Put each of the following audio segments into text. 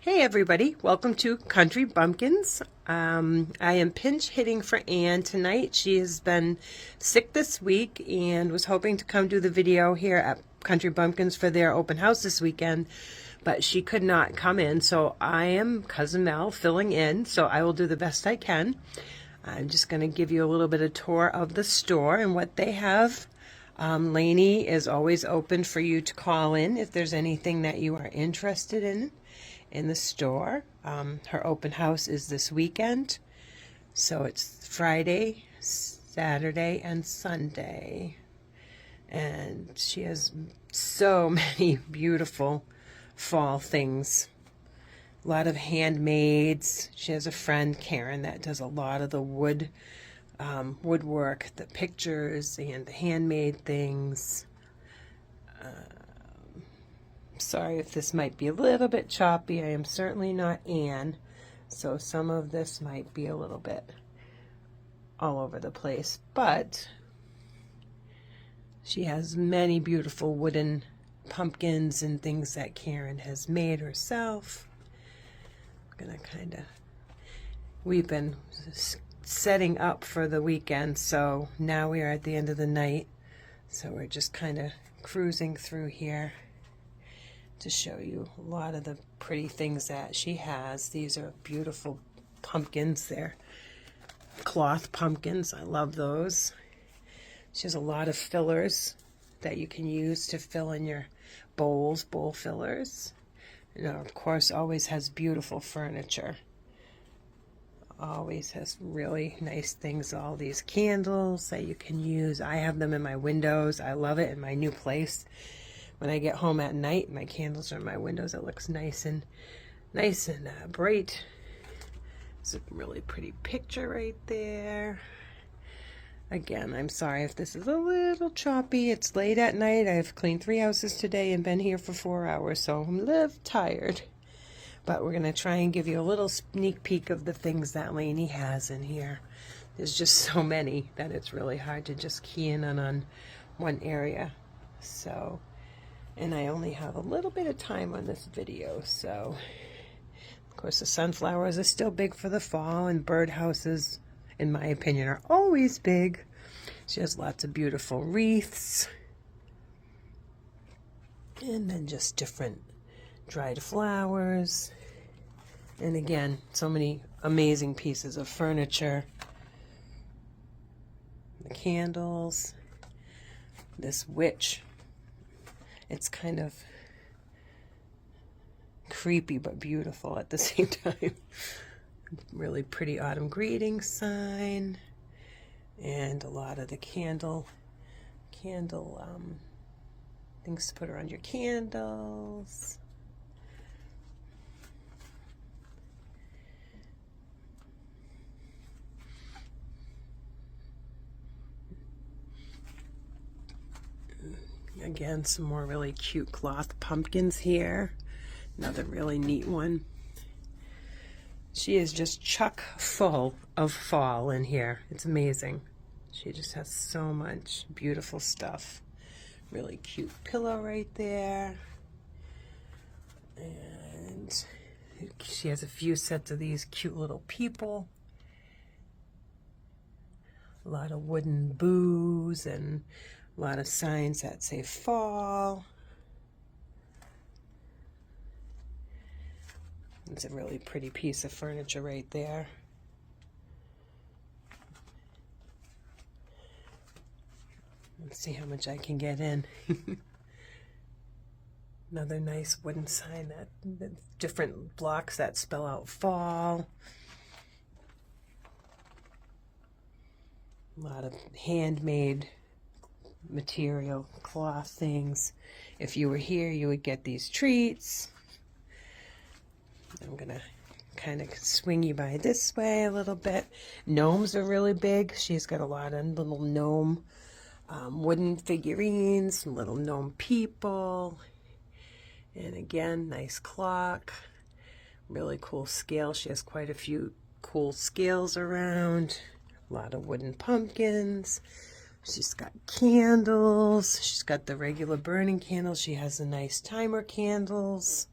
Hey everybody, welcome to Country Bumpkins. I am pinch hitting for Anne tonight. She has been sick this week and was hoping to come do the video here at Country Bumpkins for their open house this weekend, but she could not come in, so I am Cousin Mel filling in, so I will do the best I can. I'm just going to give you a little bit of tour of the store and what they have. Lainey is always open for you to call in if there's anything that you are interested in the store. Her open house is this weekend, so it's Friday, Saturday, and Sunday. And she has so many beautiful fall things. A lot of handmaids. She has a friend, Karen, that does a lot of the woodwork, the pictures, and the handmade things. Sorry if this might be a little bit choppy. I am certainly not Anne, so some of this might be a little bit all over the place, but she has many beautiful wooden pumpkins and things that Karen has made herself. I'm gonna we've been setting up for the weekend, so now we are at the end of the night, so we're just kind of cruising through here to show you a lot of the pretty things that she has. These are beautiful pumpkins. They're cloth pumpkins. I love those. She has a lot of fillers that you can use to fill in your bowls, bowl fillers. And of course, always has beautiful furniture. Always has really nice things. All these candles that you can use. I have them in my windows. I love it in my new place. When I get home at night, my candles are in my windows. It looks nice and bright. It's a really pretty picture right there. Again, I'm sorry if this is a little choppy. It's late at night. I've cleaned 3 houses today and been here for 4 hours, so I'm a little tired. But we're going to try and give you a little sneak peek of the things that Lainey has in here. There's just so many that it's really hard to just key in on one area. So, and I only have a little bit of time on this video, so of course the sunflowers are still big for the fall, and birdhouses, in my opinion, are always big. She has lots of beautiful wreaths, and then just different dried flowers, and again, so many amazing pieces of furniture. The candles, this witch. It's kind of creepy but beautiful at the same time. Really pretty autumn greeting sign, and a lot of the candle things to put around your candles. Again, some more really cute cloth pumpkins here. Another really neat one. She is just chock full of fall in here. It's amazing. She just has so much beautiful stuff. Really cute pillow right there. And she has a few sets of these cute little people. A lot of wooden boos and a lot of signs that say fall. It's a really pretty piece of furniture right there. Let's see how much I can get in. Another nice wooden sign that different blocks that spell out fall. A lot of handmade material, cloth things. If you were here, you would get these treats. I'm gonna kind of swing you by this way a little bit. Gnomes are really big. She's got a lot of little gnome wooden figurines, some little gnome people, and again, nice clock. Really cool scale. She has quite a few cool scales around. A lot of wooden pumpkins. She's got candles. She's got the regular burning candles. She has the nice timer candles.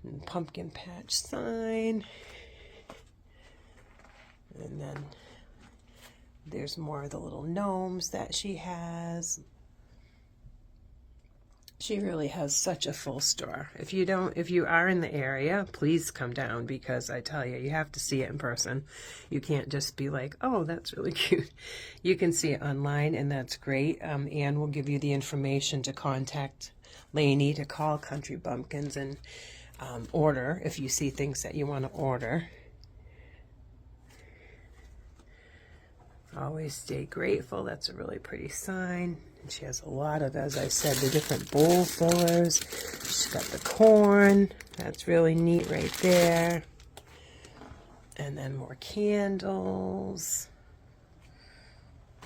And pumpkin patch sign. And then there's more of the little gnomes that she has. She really has such a full store. If you are in the area, please come down, because I tell you, you have to see it in person. You can't just be like, oh, that's really cute. You can see it online, and that's great. Anne will give you the information to contact Lainey to call Country Bumpkins and order if you see things that you want to order. Always stay grateful. That's a really pretty sign. And she has a lot of, as I said, the different bowl fillers. She's got the corn. That's really neat right there. And then more candles.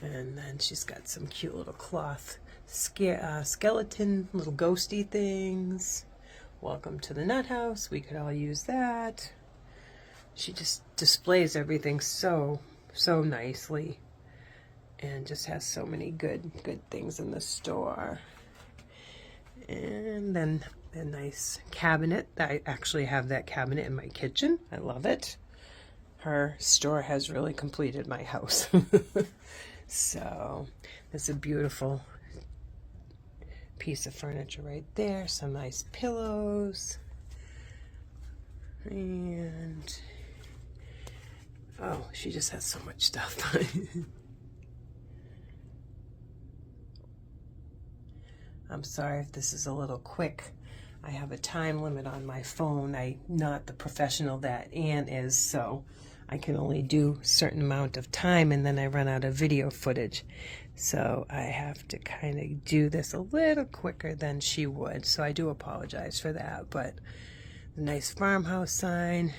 And then she's got some cute little cloth skeleton, little ghosty things. Welcome to the nut house. We could all use that. She just displays everything so nicely, and just has so many good things in the store. And then a nice cabinet. I actually have that cabinet in my kitchen. I love it. Her store has really completed my house. So it's a beautiful piece of furniture right there. Some nice pillows. And oh, she just has so much stuff. I'm sorry if this is a little quick. I have a time limit on my phone. I'm not the professional that Anne is, so I can only do a certain amount of time, and then I run out of video footage. So I have to kind of do this a little quicker than she would. So I do apologize for that. But the nice farmhouse sign.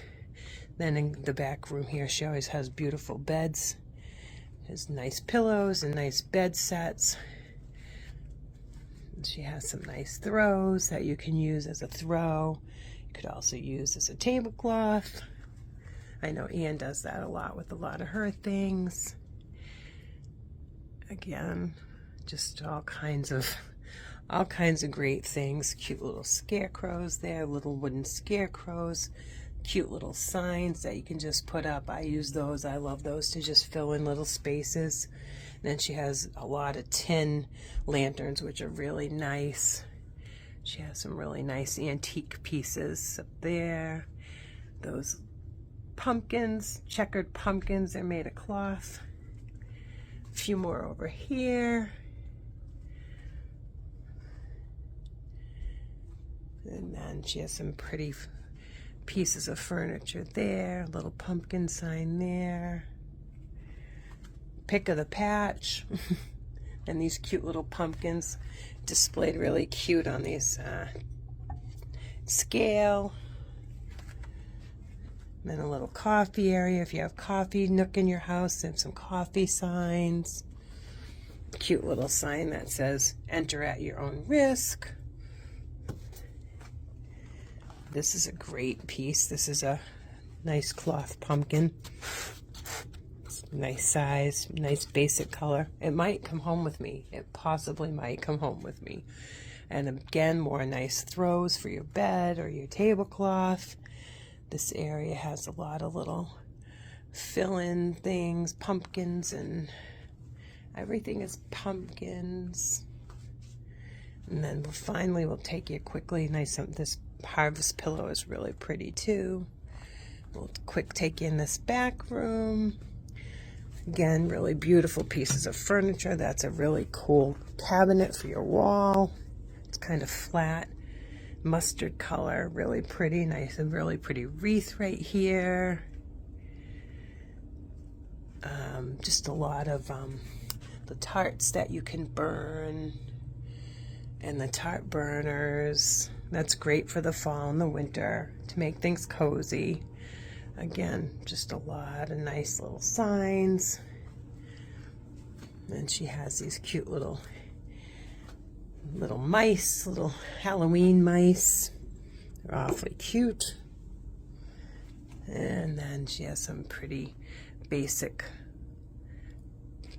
Then in the back room here, she always has beautiful beds. Has nice pillows and nice bed sets. And she has some nice throws that you can use as a throw. You could also use as a tablecloth. I know Anne does that a lot with a lot of her things. Again, just all kinds of great things. Cute little scarecrows there, little wooden scarecrows. Cute little signs that you can just put up. I use those. I love those to just fill in little spaces. And then she has a lot of tin lanterns, which are really nice. She has some really nice antique pieces up there. Those pumpkins, checkered pumpkins, they're made of cloth. A few more over here. And then she has some pretty pieces of furniture there. Little pumpkin sign there. Pick of the patch. And these cute little pumpkins displayed really cute on these scale. And then a little coffee area if you have coffee nook in your house, and some coffee signs. Cute little sign that says enter at your own risk. This is a great piece. This is a nice cloth pumpkin. Nice size, nice basic color. It might come home with me. It possibly might come home with me. And again, more nice throws for your bed or your tablecloth. This area has a lot of little fill-in things, pumpkins, and everything is pumpkins. And then finally we'll take you quickly. Nice, this harvest pillow is really pretty too. We'll quick take you in this back room. Again, really beautiful pieces of furniture. That's a really cool cabinet for your wall. It's kind of flat, mustard color, really pretty. Nice and really pretty wreath right here. Just a lot of the tarts that you can burn, and the tart burners. That's great for the fall and the winter to make things cozy. Again, just a lot of nice little signs. And she has these cute little mice, little Halloween mice. They're awfully cute. And then she has some pretty basic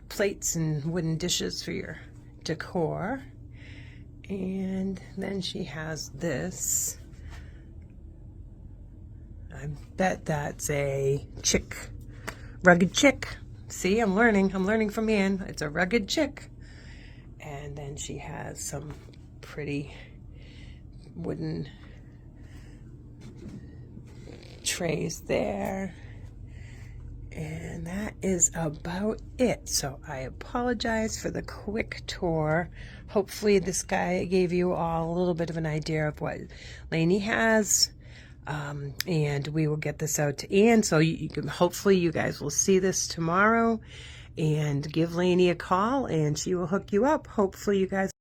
plates and wooden dishes for your decor. And then she has this I bet that's a chick. Rugged chick. See, I'm learning from Anne. It's a rugged chick. And then she has some pretty wooden trays there. And that is about it. So I apologize for the quick tour. Hopefully this guy gave you all a little bit of an idea of what Lainey has. And we will get this out to Anne. So you can, hopefully you guys will see this tomorrow and give Lainey a call and she will hook you up. Hopefully you guys